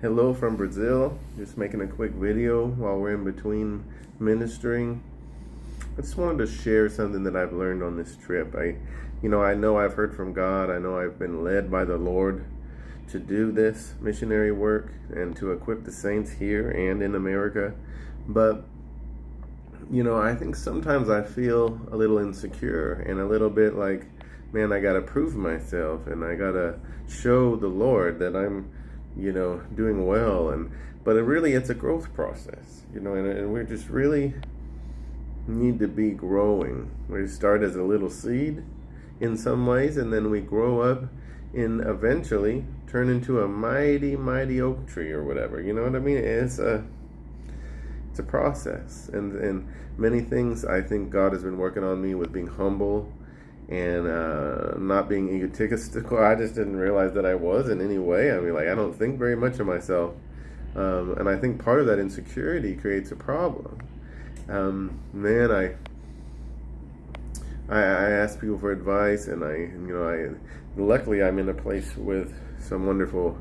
Hello from Brazil. Just making a quick video while we're in between ministering. I just wanted to share something that I've learned on this trip. I know I've heard from God. I know I've been led by the Lord to do this missionary work and to equip the saints here and in America. But, I think sometimes I feel a little insecure and a little bit like, man, I got to prove myself and I got to show the Lord that I'm doing well, but it's a growth process, and we just really need to be growing. We start as a little seed in some ways, and then we grow up and eventually turn into a mighty, mighty oak tree or whatever. You know what I mean? It's a process, and many things I think God has been working on me with being humble and not being egotistical. I just didn't realize that I was in any way. I mean, I don't think very much of myself, and I think part of that insecurity creates a problem. I ask people for advice, and luckily I'm in a place with some wonderful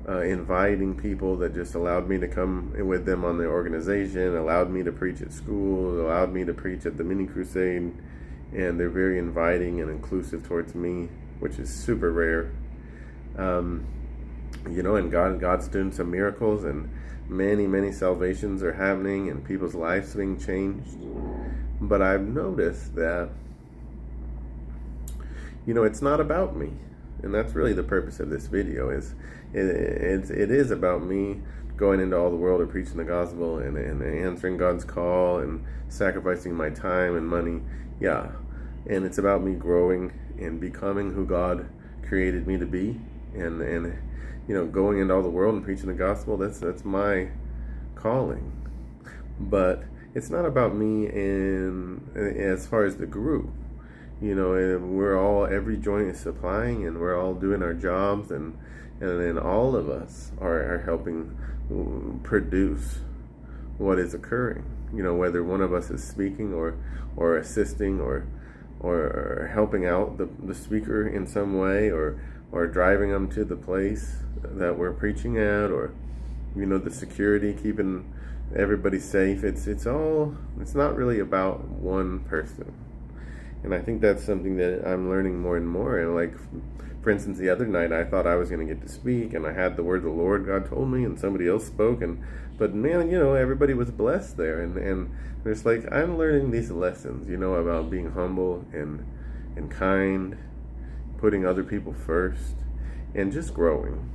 inviting people that just allowed me to come with them on their organization, allowed me to preach at school, allowed me to preach at the mini crusade. And they're very inviting and inclusive towards me, which is super rare. And God's doing some miracles, and many, many salvations are happening, and people's lives being changed. But I've noticed that, it's not about me, and that's really the purpose of this video. It is about me going into all the world and preaching the gospel and answering God's call and sacrificing my time and money. Yeah. And it's about me growing and becoming who God created me to be, and going into all the world and preaching the gospel. That's my calling. But it's not about me as far as the group. We're all, every joint is supplying, and we're all doing our jobs, and then all of us are helping produce what is occurring. Whether one of us is speaking or assisting or helping out the speaker in some way, or driving them to the place that we're preaching at, or the security, keeping everybody safe. It's not really about one person. And I think that's something that I'm learning more and more. And for instance, the other night I thought I was going to get to speak, and I had the word of the Lord, God told me, and somebody else spoke, but man, everybody was blessed there, and it's I'm learning these lessons, about being humble and kind, putting other people first, and just growing.